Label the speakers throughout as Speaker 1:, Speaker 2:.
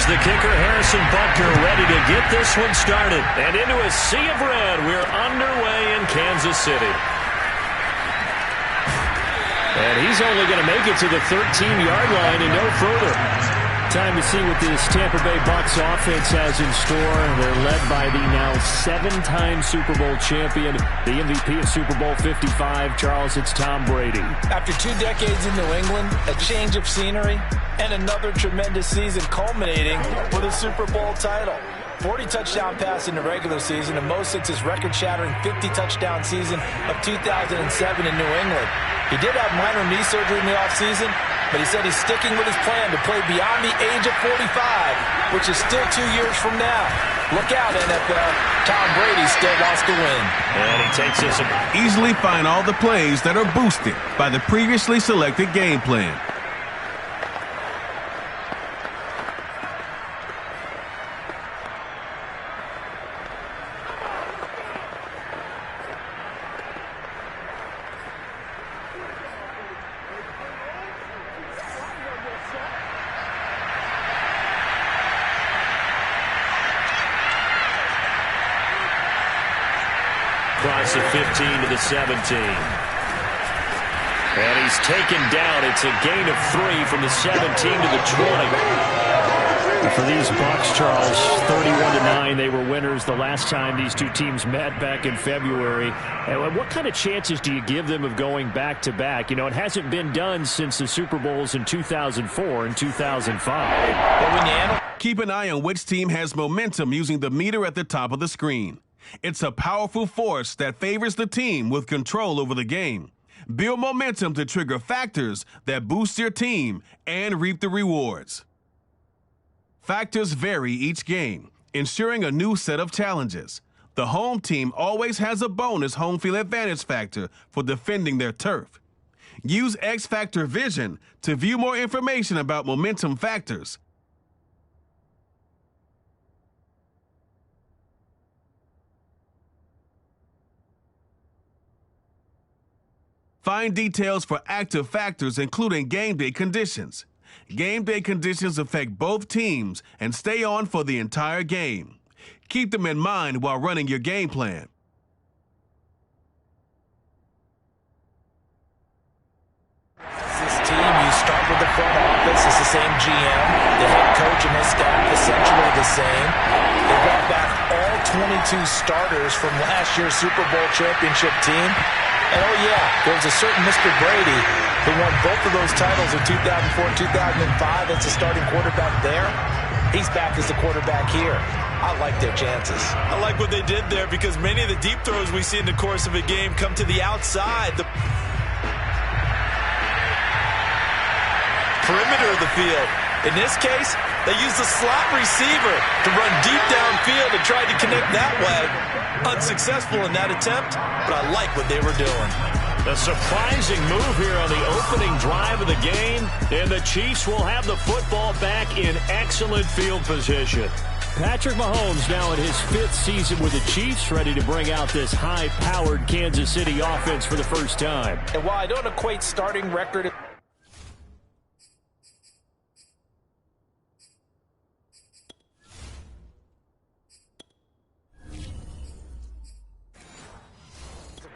Speaker 1: Here's the kicker, Harrison Butker, ready to get this one started. And into a sea of red, we're underway in Kansas City. And he's only going to make it to the 13-yard line and no further. Time to see what this Tampa Bay Bucs offense has in store. They're led by the now 7-time Super Bowl champion, the MVP of Super Bowl 55. Charles, it's Tom Brady.
Speaker 2: After 2 decades in New England, a change of scenery, and another tremendous season culminating with a Super Bowl title. 40 touchdown pass in the regular season, the most since his record-shattering 50-touchdown season of 2007 in New England. He did have minor knee surgery in the offseason, but he said he's sticking with his plan to play beyond the age of 45, which is still 2 years from now. Look out, NFL. Tom Brady still wants to win.
Speaker 1: And he takes us.
Speaker 3: Easily find all the plays that are boosted by the previously selected game plan.
Speaker 1: Across the 15 to the 17. And he's taken down. It's a gain of 3 from the 17 to the 20. For these Bucs, Charles, 31-9, they were winners the last time these two teams met back in February. And what kind of chances do you give them of going back-to-back? You know, it hasn't been done since the Super Bowls in 2004 and 2005.
Speaker 3: Keep an eye on which team has momentum using the meter at the top of the screen. It's a powerful force that favors the team with control over the game. Build momentum to trigger factors that boost your team and reap the rewards. Factors vary each game, ensuring a new set of challenges. The home team always has a bonus home field advantage factor for defending their turf. Use X Factor Vision to view more information about momentum factors. Find details for active factors, including game day conditions. Game day conditions affect both teams and stay on for the entire game. Keep them in mind while running your game plan.
Speaker 2: This team, you start with the front office. It's the same GM. The head coach and his staff essentially the same. They brought back all 22 starters from last year's Super Bowl championship team. And oh yeah, there was a certain Mr. Brady who won both of those titles in 2004 and 2005 as the starting quarterback there. He's back as the quarterback here. I like their chances.
Speaker 4: I like what they did there because many of the deep throws we see in the course of a game come to the outside. The perimeter of the field. In this case, they used the slot receiver to run deep downfield and tried to connect that way. Unsuccessful in that attempt, but I like what they were doing.
Speaker 1: A surprising move here on the opening drive of the game, and the Chiefs will have the football back in excellent field position. Patrick Mahomes now in his 5th season with the Chiefs, ready to bring out this high-powered Kansas City offense for the first time.
Speaker 2: And while I don't equate starting record...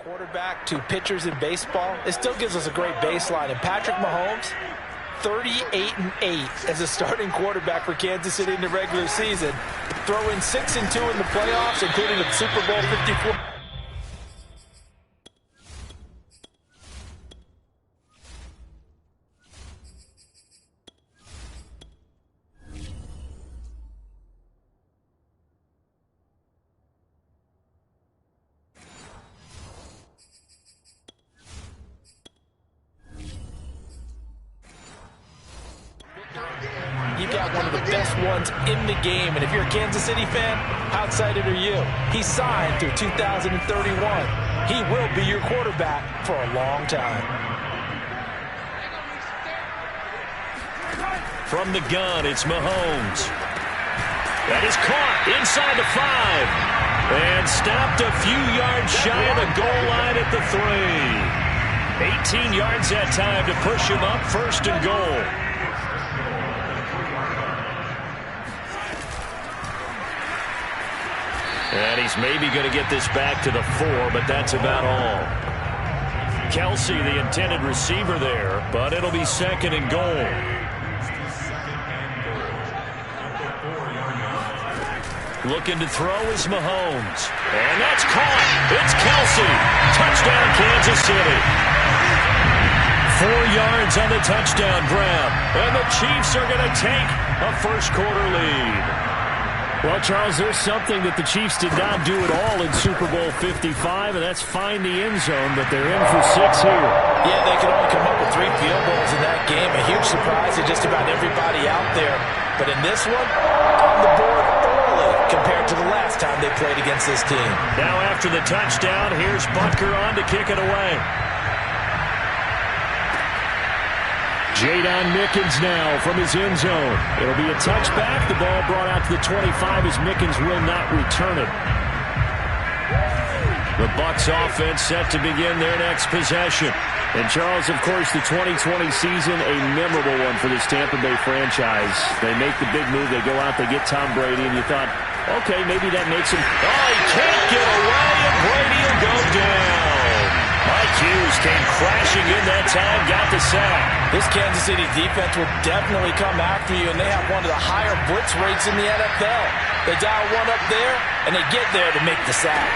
Speaker 2: quarterback to pitchers in baseball, it still gives us a great baseline. And Patrick Mahomes, 38-8 as a starting quarterback for Kansas City in the regular season. Throw in 6-2 in the playoffs, including the Super Bowl 54. You've got one of the best ones in the game. And if you're a Kansas City fan, how excited are you? He signed through 2031. He will be your quarterback for a long time.
Speaker 1: From the gun, it's Mahomes. That is caught inside the 5. And stopped a few yards shy of the goal line at the 3. 18 yards that time to push him up 1st and goal. And he's maybe going to get this back to the 4, but that's about all. Kelsey, the intended receiver there, but it'll be 2nd and goal. Looking to throw is Mahomes. And that's caught. It's Kelsey. Touchdown, Kansas City. 4 yards on the touchdown grab. And the Chiefs are going to take a first-quarter lead. Well, Charles, there's something that the Chiefs did not do at all in Super Bowl 55, and that's find the end zone, but they're in for 6 here.
Speaker 2: Yeah, they could only come up with 3 field goals in that game. A huge surprise to just about everybody out there. But in this one, on the board early compared to the last time they played against this team.
Speaker 1: Now after the touchdown, here's Butker on to kick it away. Jadon Mickens now from his end zone. It'll be a touchback. The ball brought out to the 25 as Mickens will not return it. The Bucs offense set to begin their next possession. And Charles, of course, the 2020 season, a memorable one for this Tampa Bay franchise. They make the big move. They go out, they get Tom Brady, and you thought, okay, maybe that makes him. Oh, he can't get away, and Brady will go down. Mike Hughes came crashing in that time, got the sack.
Speaker 2: This Kansas City defense will definitely come after you, and they have one of the higher blitz rates in the NFL. They dial one up there, and they get there to make the sack.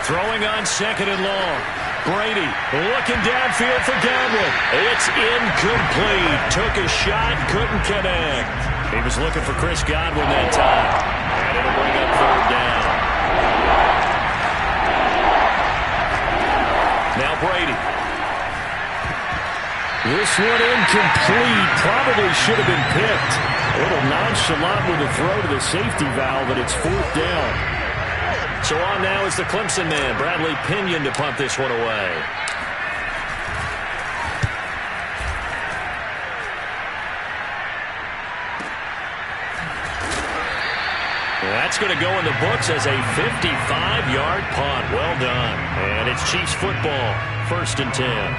Speaker 1: Throwing on 2nd and long. Brady looking downfield for Godwin. It's incomplete. Took a shot, couldn't connect. He was looking for Chris Godwin that time. And it'll bring up 3rd down. Now Brady. This one incomplete. Probably should have been picked. A little nonchalant with a throw to the safety valve, but it's 4th down. So on now is the Clemson man, Bradley Pinion, to punt this one away. That's going to go in the books as a 55-yard punt. Well done. And it's Chiefs football, 1st and 10.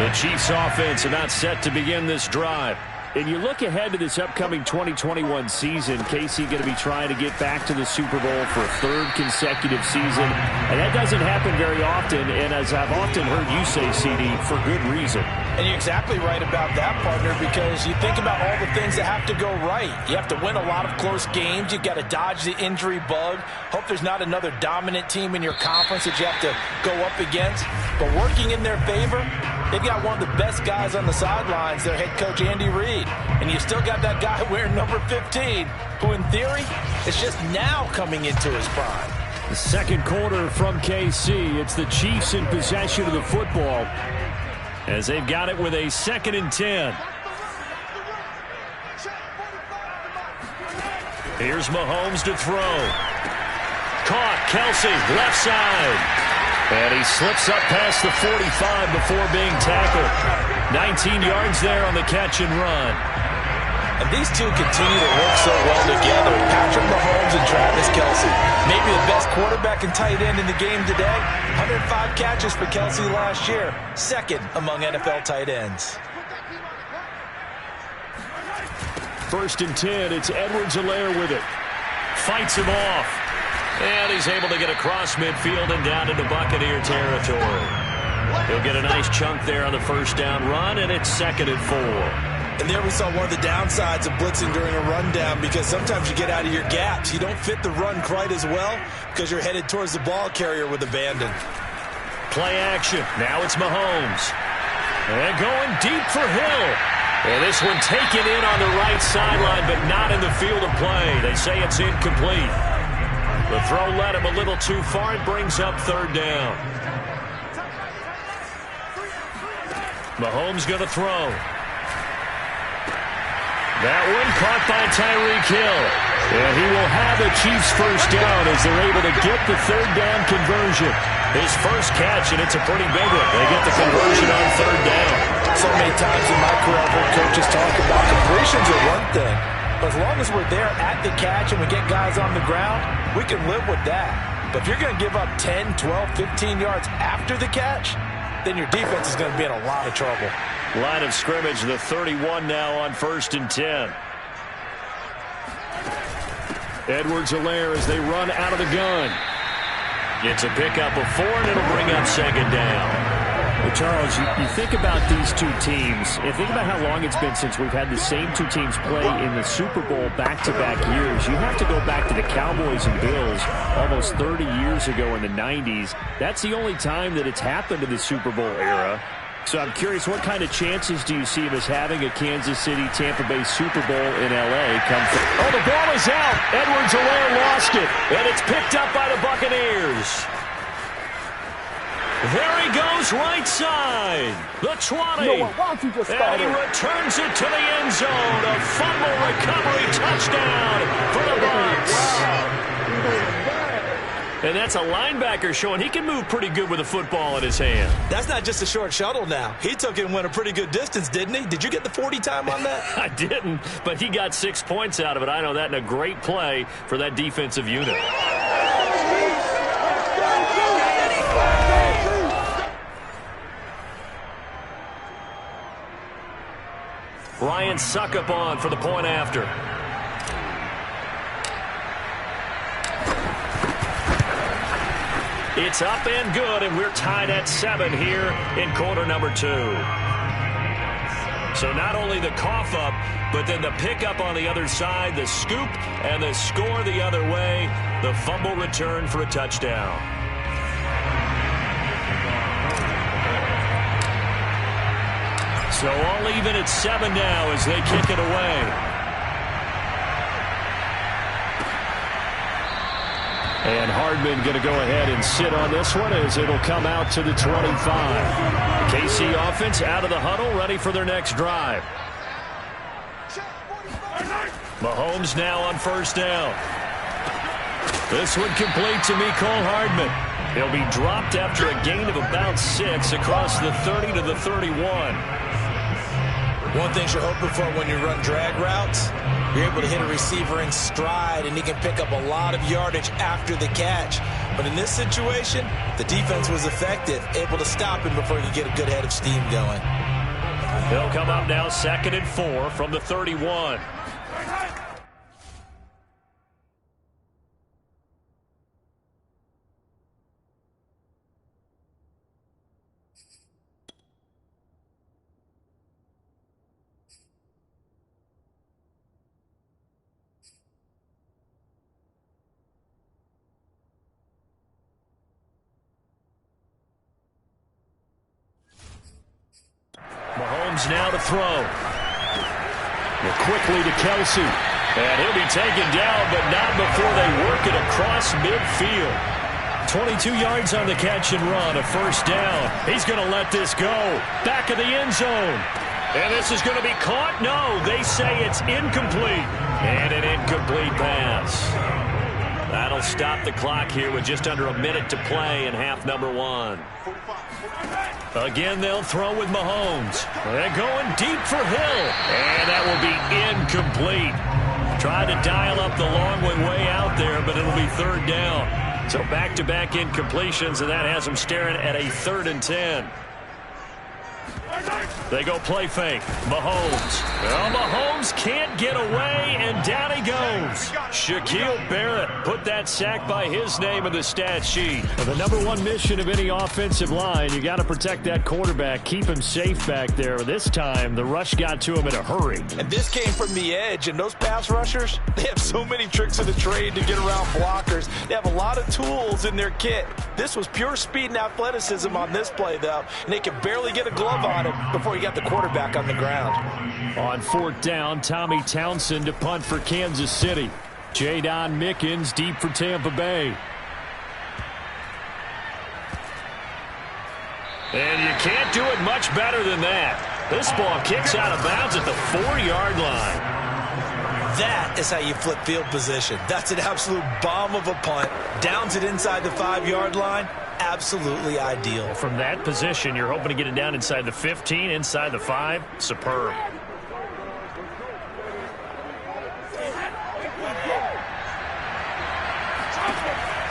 Speaker 1: The Chiefs offense about set to begin this drive. And you look ahead to this upcoming 2021 season, Casey going to be trying to get back to the Super Bowl for a 3rd consecutive season. And that doesn't happen very often, and as I've often heard you say, CD, for good reason.
Speaker 2: And you're exactly right about that, partner, because you think about all the things that have to go right. You have to win a lot of close games. You've got to dodge the injury bug. Hope there's not another dominant team in your conference that you have to go up against. But working in their favor, they've got one of the best guys on the sidelines, their head coach, Andy Reid. And you still got that guy wearing number 15, who in theory is just now coming into his prime.
Speaker 1: The 2nd quarter from KC. It's the Chiefs in possession of the football as they've got it with a 2nd and 10. Here's Mahomes to throw. Caught. Kelsey, left side. And he slips up past the 45 before being tackled. 19 yards there on the catch and run.
Speaker 2: And these two continue to work so well together. Patrick Mahomes and Travis Kelsey. Maybe the best quarterback and tight end in the game today. 105 catches for Kelsey last year. 2nd among NFL tight ends.
Speaker 1: 1st and 10. It's Edwards-Helaire with it. Fights him off. And he's able to get across midfield and down into Buccaneer territory. He'll get a nice chunk there on the 1st down run, and it's 2nd and 4.
Speaker 4: And there we saw one of the downsides of blitzing during a rundown, because sometimes you get out of your gaps. You don't fit the run quite as well because you're headed towards the ball carrier with abandon.
Speaker 1: Play action. Now it's Mahomes. And going deep for Hill. And this one taken in on the right sideline, but not in the field of play. They say it's incomplete. The throw led him a little too far. It brings up 3rd down. Mahomes going to throw. That one caught by Tyreek Hill. And he will have a Chiefs 1st down as they're able to get the 3rd down conversion. His first catch, and it's a pretty big one. They get the conversion on 3rd down.
Speaker 2: So many times in my career, I've heard coaches talk about completions are one thing. But as long as we're there at the catch and we get guys on the ground, we can live with that. But if you're going to give up 10, 12, 15 yards after the catch, then your defense is going to be in a lot of trouble.
Speaker 1: Line of scrimmage, the 31 now on 1st and 10. Edwards-Helaire as they run out of the gun. It's a pickup of 4, and it'll bring up second down. Well, Charles, you think about these two teams, and think about how long it's been since we've had the same two teams play in the Super Bowl back-to-back years. You have to go back to the Cowboys and Bills almost 30 years ago in the 90s. That's the only time that it's happened in the Super Bowl era. So I'm curious, what kind of chances do you see of us having a Kansas City-Tampa Bay Super Bowl in L.A. come from? Oh, the ball is out. Edwards-Helaire lost it, and it's picked up by the Buccaneers. There he goes, right side. The 20.
Speaker 5: You know what? Why don't you just start
Speaker 1: and he returns it to the end zone. A fumble recovery touchdown for the Bucs. And that's a linebacker showing he can move pretty good with a football in his hand.
Speaker 4: That's not just a short shuttle now. He took it and went a pretty good distance, didn't he? Did you get the 40 time on that?
Speaker 1: I didn't, but he got 6 points out of it. I know that, and a great play for that defensive unit. Ryan Suckup on for the point after. It's up and good, and we're tied at 7 here in quarter number 2. So not only the cough up, but then the pickup on the other side, the scoop, and the score the other way, the fumble return for a touchdown. So all even at 7 now as they kick it away. And Hardman going to go ahead and sit on this one as it'll come out to the 25. The KC offense out of the huddle, ready for their next drive. Mahomes now on first down. This one complete to Mecole Hardman. He'll be dropped after a gain of about 6 across the 30 to the 31.
Speaker 2: One thing you're hoping for when you run drag routes, you're able to hit a receiver in stride, and he can pick up a lot of yardage after the catch. But in this situation, the defense was effective, able to stop him before he could get a good head of steam going.
Speaker 1: He'll come up now 2nd and 4 from the 31. Mahomes now to throw. Quickly to Kelsey. And he'll be taken down, but not before they work it across midfield. 22 yards on the catch and run, a first down. He's going to let this go. Back of the end zone. And this is going to be caught? No, they say it's incomplete. And an incomplete pass. That'll stop the clock here with just under a minute to play in half number 1. Again, they'll throw with Mahomes. They're going deep for Hill. And that will be incomplete. Tried to dial up the long one way out there, but it'll be 3rd down. So back-to-back incompletions, and that has them staring at a 3rd and 10. They go play fake. Mahomes. Well, Mahomes can't get away, and down he goes. Shaquille Barrett put that sack by his name in the stat sheet. Well, the number 1 mission of any offensive line, you got to protect that quarterback, keep him safe back there. This time, the rush got to him in a hurry.
Speaker 2: And this came from the edge, and those pass rushers, they have so many tricks of the trade to get around blockers. They have a lot of tools in their kit. This was pure speed and athleticism on this play, though, and they could barely get a glove on him before he got the quarterback on the ground.
Speaker 1: On 4th down, Tommy Townsend to punt for Kansas City. Jadon Mickens deep for Tampa Bay. And you can't do it much better than that. This ball kicks out of bounds at the 4-yard line.
Speaker 2: That is how you flip field position. That's an absolute bomb of a punt. Downs it inside the 5-yard line. Absolutely ideal.
Speaker 1: From that position, you're hoping to get it down inside the 15, inside the 5. Superb.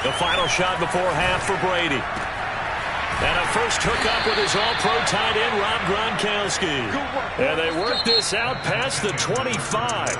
Speaker 1: The final shot before half for Brady. And a first hookup with his all-pro tight end, Rob Gronkowski. And they work this out past the 25.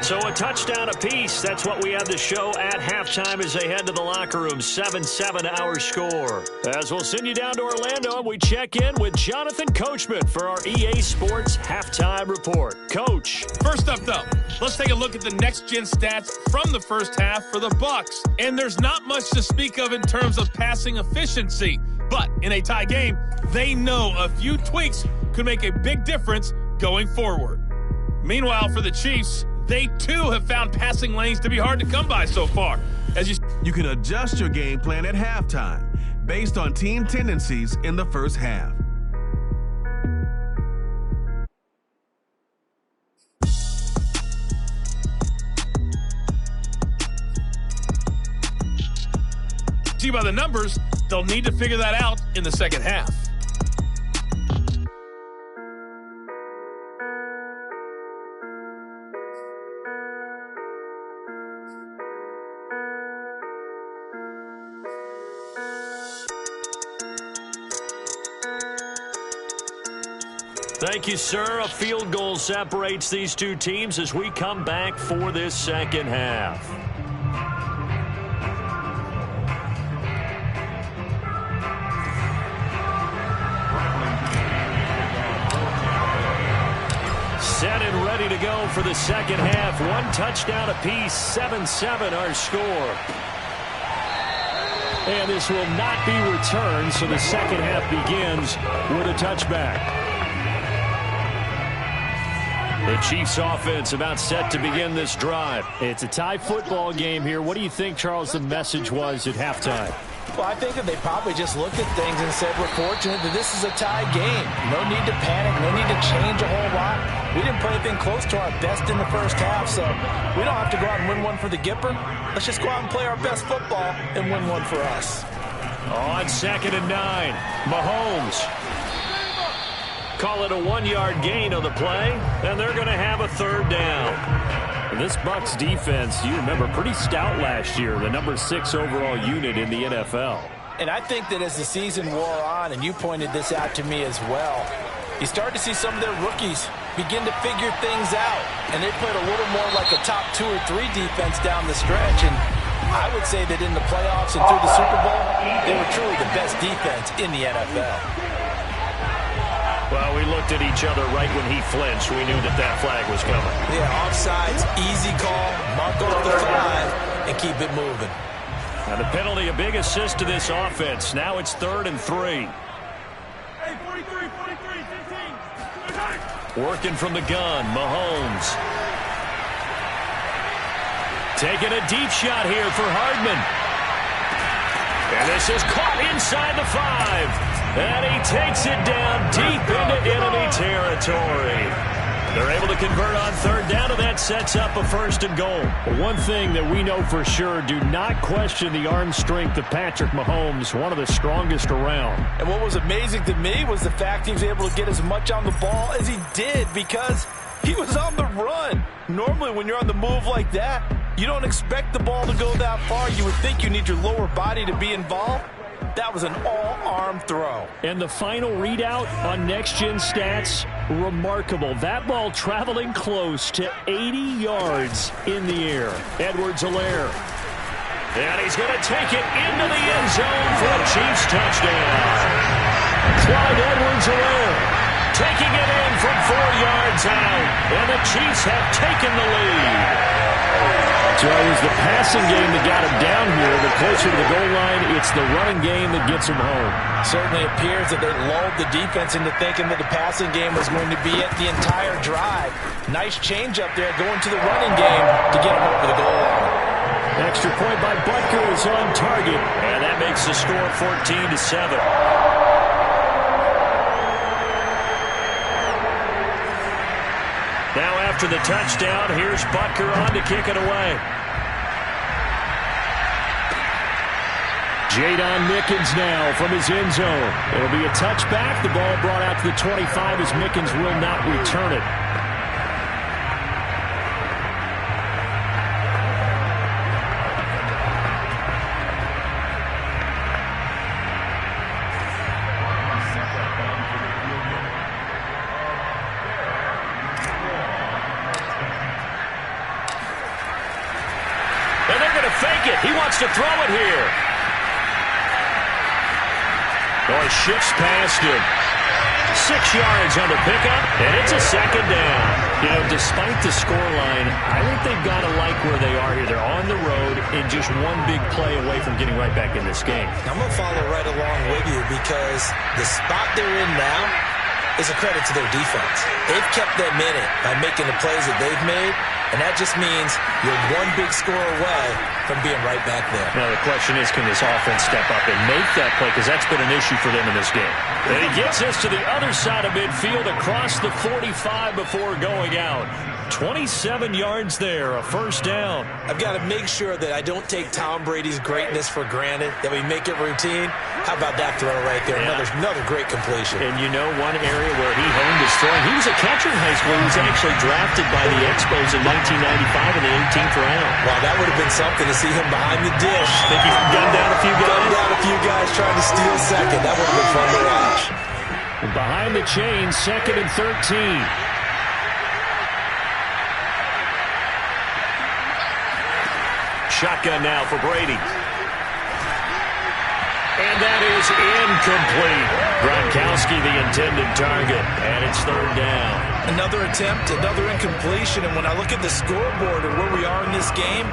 Speaker 1: So a touchdown apiece. That's what we had to show at halftime as they head to the locker room. 7-7 our score. As we'll send you down to Orlando, we check in with Jonathan Coachman for our EA Sports Halftime Report. Coach.
Speaker 5: First up, though, let's take a look at the next-gen stats from the first half for the Bucs. And there's not much to speak of in terms of passing efficiency. But in a tie game, they know a few tweaks could make a big difference going forward. Meanwhile, for the Chiefs, they too have found passing lanes to be hard to come by so far.
Speaker 3: You can adjust your game plan at halftime based on team tendencies in the first half.
Speaker 5: See by the numbers, they'll need to figure that out in the second half.
Speaker 1: Thank you, sir. A field goal separates these two teams as we come back for this second half. Set and ready to go for the second half. One touchdown apiece, 7-7 our score. And this will not be returned, so the second half begins with a touchback. The Chiefs offense about set to begin this drive. It's a tie football game here. What do you think, Charles, the message was at halftime?
Speaker 2: Well, I think that they probably just looked at things and said, we're fortunate that this is a tie game. No need to panic, no need to change a whole lot. We didn't play anything close to our best in the first half, so we don't have to go out and win one for the Gipper. Let's just go out and play our best football and win one for us.
Speaker 1: On 2nd and 9, Mahomes. Call it a 1-yard gain on the play, and they're going to have a third down. And this Bucs defense, you remember, pretty stout last year, the number 6 overall unit in the NFL.
Speaker 2: And I think that as the season wore on, and you pointed this out to me as well, you start to see some of their rookies begin to figure things out. And they played a little more like a top 2 or 3 defense down the stretch. And I would say that in the playoffs and through the Super Bowl, they were truly the best defense in the NFL.
Speaker 1: Well, we looked at each other right when he flinched. We knew that that flag was coming.
Speaker 2: Yeah, offsides, easy call, mark off the 5, and keep it moving.
Speaker 1: And the penalty, a big assist to this offense. Now it's 3rd and 3.
Speaker 5: Hey, 43, 15.
Speaker 1: Working from the gun, Mahomes. Taking a deep shot here for Hardman. And this is caught inside the 5. And he takes it down deep into enemy territory. They're able to convert on 3rd down, and that sets up a 1st and goal. One thing that we know for sure, do not question the arm strength of Patrick Mahomes, one of the strongest around.
Speaker 2: And what was amazing to me was the fact he was able to get as much on the ball as he did because he was on the run. Normally when you're on the move like that, you don't expect the ball to go that far. You would think you need your lower body to be involved. That was an all-arm throw.
Speaker 1: And the final readout on next-gen stats, remarkable. That ball traveling close to 80 yards in the air. Edwards-Helaire. And he's going to take it into the end zone for a Chiefs touchdown. Clyde Edwards-Helaire taking it in from 4 yards out. And the Chiefs have taken the lead. So it was the passing game that got him down here. The closer to the goal line, it's the running game that gets him home.
Speaker 2: Certainly appears that they lulled the defense into thinking that the passing game was going to be it the entire drive. Nice change up there going to the running game to get him over the goal line.
Speaker 1: Extra point by Butker is on target, and that makes the score 14-7. Now after the touchdown, here's Butker on to kick it away. Jadon Mickens now from his end zone. It'll be a touchback. The ball brought out to the 25 as Mickens will not return it. to throw it here. Oh, he shifts past him. 6 yards on the pickup, and it's a second down. You know, despite the scoreline, I think they've got to like where they are here. They're on the road and just one big play away from getting right back in this game.
Speaker 2: I'm going to follow right along with you because the spot they're in now is a credit to their defense. They've kept them in it by making the plays that they've made, and that just means you're one big score away from being right back there.
Speaker 1: Now, the question is, can this offense step up and make that play? Because that's been an issue for them in this game. And he gets us to the other side of midfield across the 45 before going out. 27 yards there, a first down.
Speaker 2: I've got to make sure that I don't take Tom Brady's greatness for granted, that we make it routine. How about that throw right there?
Speaker 1: Yeah.
Speaker 2: Another great completion.
Speaker 1: And you know one area where he honed his throwing? He was a catcher in high school. He was actually drafted by the Expos in 1995 in the 18th round.
Speaker 2: Wow, that would have been something to see him behind the dish.
Speaker 1: Think he gunned down a few guys?
Speaker 2: Gunned down a few guys trying to steal second. That would have been fun to watch.
Speaker 1: Behind the chains, 2nd and 13. Shotgun now for Brady. And that is incomplete. Gronkowski, the intended target, and it's 3rd down.
Speaker 2: Another attempt, another incompletion, and when I look at the scoreboard or where we are in this game,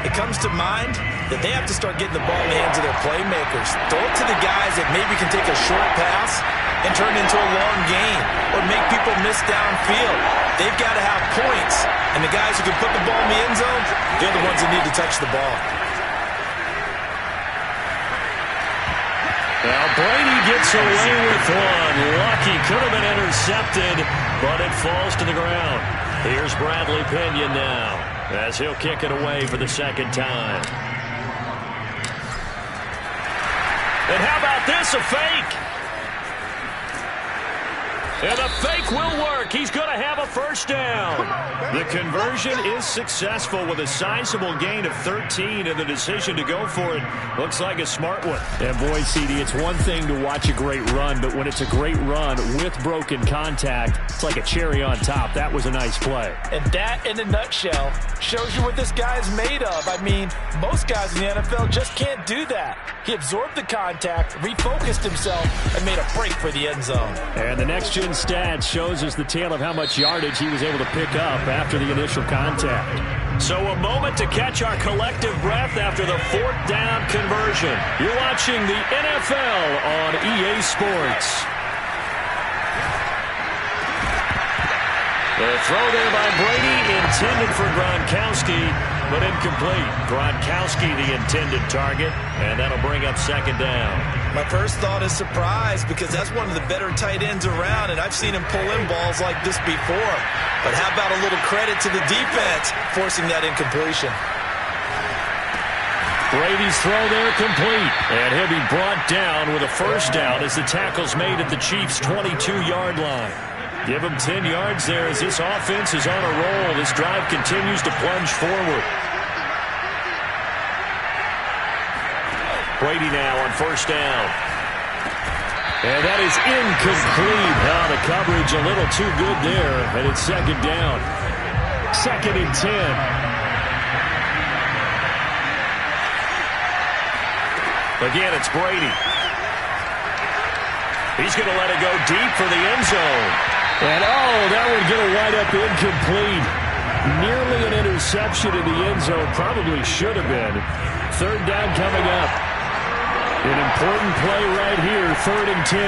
Speaker 2: it comes to mind that they have to start getting the ball in the hands of their playmakers. Throw it to the guys that maybe can take a short pass and turn it into a long gain or make people miss downfield. They've got to have points, and the guys who can put the ball in the end zone, they're the ones that need to touch the ball.
Speaker 1: Now Brady gets away with one. Lucky, could have been intercepted, but it falls to the ground. Here's Bradley Pinion now, as he'll kick it away for the 2nd time. And how about this, a fake? And the fake will work. He's going to have a first down. The conversion is successful with a sizable gain of 13, and the decision to go for it looks like a smart one. And boy, CD, it's one thing to watch a great run, but when it's a great run with broken contact, it's like a cherry on top. That was a nice play.
Speaker 2: And that, in a nutshell, shows you what this guy is made of. I mean, most guys in the NFL just can't do that. He absorbed the contact, refocused himself, and made a break for the end zone.
Speaker 1: And the next-gen stats shows us the tale of how much yardage he was able to pick up after the initial contact. So a moment to catch our collective breath after the 4th down conversion. You're watching the NFL on EA Sports. The throw there by Brady, intended for Gronkowski, but incomplete. Gronkowski, the intended target, and that'll bring up 2nd down.
Speaker 2: My first thought is surprise because that's one of the better tight ends around, and I've seen him pull in balls like this before. But how about a little credit to the defense forcing that incompletion?
Speaker 1: Brady's throw there complete, and he'll be brought down with a first down as the tackle's made at the Chiefs' 22-yard line. Give him 10 yards there as this offense is on a roll. This drive continues to plunge forward. Brady now on first down. And that is incomplete. Now the coverage a little too good there, and it's 2nd down. 2nd and 10. Again, it's Brady. He's going to let it go deep for the end zone. And, oh, that would get a wind up incomplete. Nearly an interception in the end zone. Probably should have been. 3rd down coming up. An important play right here, 3rd and 10.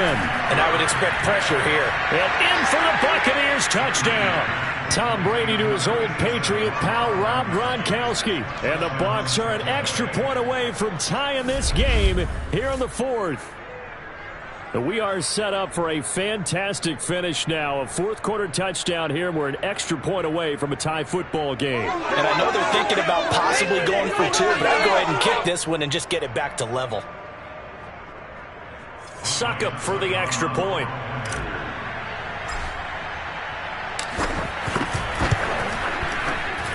Speaker 2: And I would expect pressure here.
Speaker 1: And in for the Buccaneers, touchdown. Tom Brady to his old Patriot pal, Rob Gronkowski. And the Bucs are an extra point away from tying this game here in the 4th. We are set up for a fantastic finish now. A 4th-quarter touchdown here. We're an extra point away from a tie football game.
Speaker 2: And I know they're thinking about possibly going for 2, but I'd go ahead and kick this one and just get it back to level.
Speaker 1: Suckup for the extra point.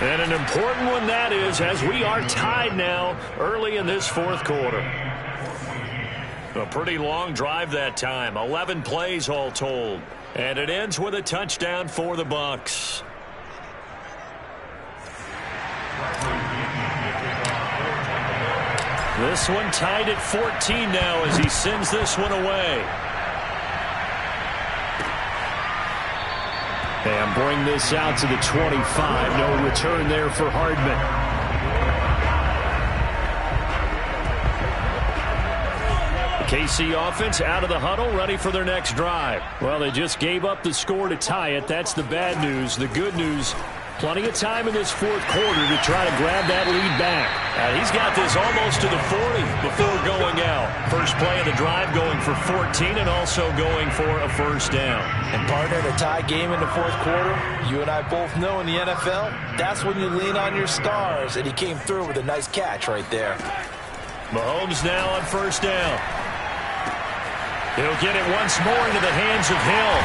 Speaker 1: And an important one that is, as we are tied now early in this 4th quarter. A pretty long drive that time. 11 plays all told. And it ends with a touchdown for the Bucs. This one tied at 14 now as he sends this one away. And bring this out to the 25. No return there for Hardman. KC offense out of the huddle, ready for their next drive. Well, they just gave up the score to tie it. That's the bad news. The good news, plenty of time in this fourth quarter to try to grab that lead back. He's got this almost to the 40 before going out. First play of the drive going for 14 and also going for a first down.
Speaker 2: And partner, in a tie game in the fourth quarter, you and I both know in the NFL, that's when you lean on your stars, and he came through with a nice catch right there.
Speaker 1: Mahomes now on first down. He'll get it once more into the hands of Hill.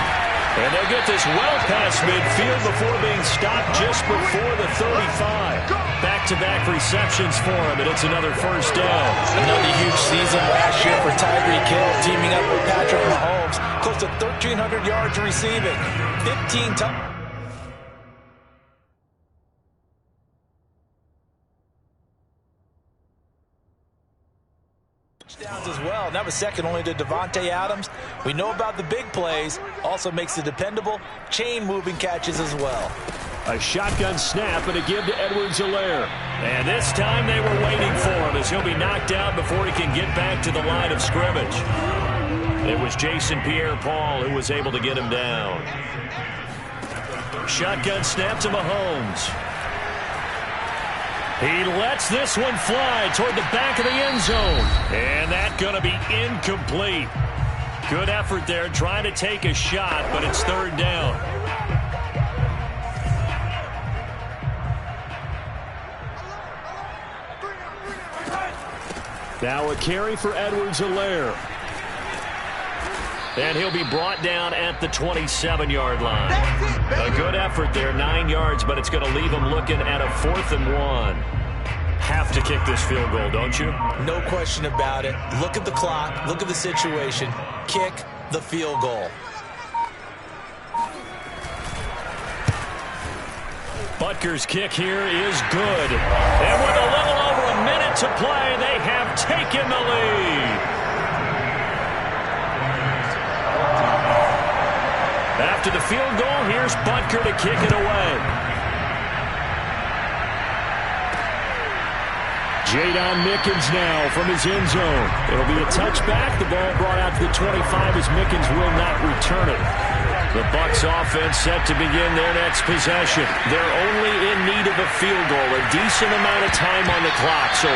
Speaker 1: And they'll get this well past midfield before being stopped just before the 35. Back-to-back receptions for him, and it's another first down.
Speaker 2: Another huge season last year for Tyreek Hill, teaming up with Patrick Mahomes. Close to 1,300 yards receiving. 15 touchdowns. As well. That was second only to Devontae Adams. We know about the big plays. Also makes the dependable chain-moving catches as well.
Speaker 1: A shotgun snap and a give to Edwards-Helaire. And this time they were waiting for him as he'll be knocked out before he can get back to the line of scrimmage. It was Jason Pierre-Paul who was able to get him down. Shotgun snap to Mahomes. He lets this one fly toward the back of the end zone. And that's going to be incomplete. Good effort there trying to take a shot, but it's third down. Now a carry for Edwards-Helaire. And he'll be brought down at the 27-yard line. A good effort there, 9 yards, but it's going to leave him looking at a 4th and 1. Have to kick this field goal, don't you?
Speaker 2: No question about it. Look at the clock. Look at the situation. Kick the field goal.
Speaker 1: Butker's kick here is good. And with a little over a minute to play, they have taken the lead. After the field goal, here's Butker to kick it away. Jadon Mickens now from his end zone. It'll be a touchback. The ball brought out to the 25 as Mickens will not return it. The Bucs offense set to begin their next possession. They're only in need of a field goal, a decent amount of time on the clock. So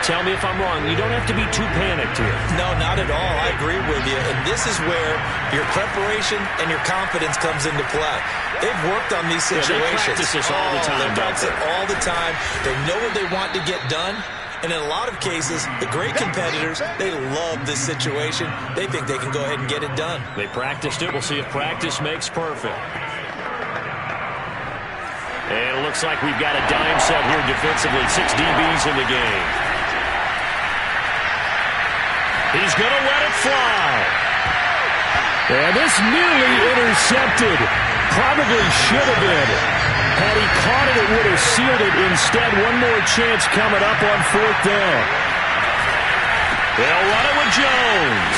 Speaker 1: tell me if I'm wrong. You don't have to be too panicked here.
Speaker 2: No, not at all. I agree with you. And this is where your preparation and your confidence comes into play. They've worked on these situations.
Speaker 1: They practice this all the time.
Speaker 2: They practice it all the time. They know what they want to get done. And in a lot of cases, the great competitors, they love this situation. They think they can go ahead and get it done.
Speaker 1: They practiced it. We'll see if practice makes perfect. And it looks like we've got a dime set here defensively. 6 DBs in the game. He's going to let it fly. And this nearly intercepted. Probably should have been. Had he caught it, it would have sealed it. Instead, one more chance coming up on 4th down. They'll run it with Jones.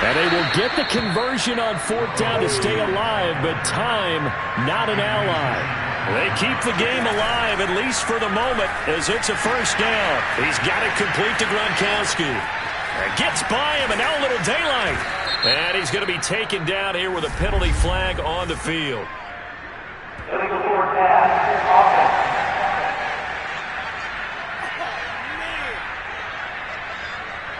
Speaker 1: And they will get the conversion on 4th down to stay alive, but time, not an ally. They keep the game alive, at least for the moment, as it's a first down. He's got it complete to Gronkowski. And gets by him, and now a little daylight. And he's going to be taken down here with a penalty flag on the field.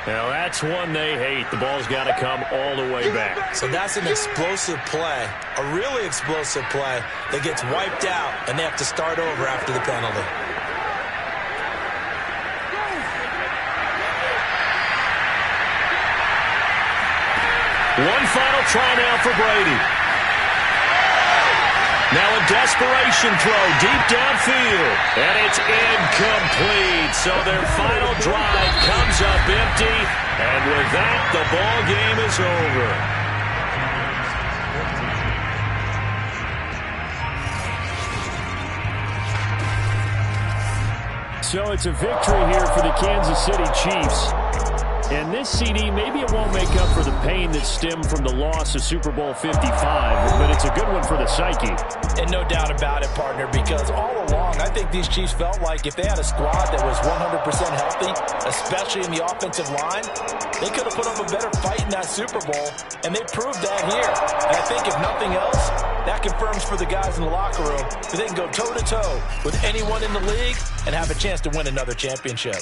Speaker 1: Now that's one they hate. The ball's got to come all the way back.
Speaker 2: So that's an explosive play, a really explosive play that gets wiped out, and they have to start over after the penalty.
Speaker 1: One final try now for Brady. Now a desperation throw deep downfield. And it's incomplete. So their final drive comes up empty. And with that, the ball game is over. So it's a victory here for the Kansas City Chiefs. And this CD, maybe it won't make up for the pain that stemmed from the loss of Super Bowl 55, but it's a good one for the psyche.
Speaker 2: And no doubt about it, partner, because all along, I think these Chiefs felt like if they had a squad that was 100% healthy, especially in the offensive line, they could have put up a better fight in that Super Bowl, and they proved that here. And I think if nothing else, that confirms for the guys in the locker room that they can go toe-to-toe with anyone in the league and have a chance to win another championship.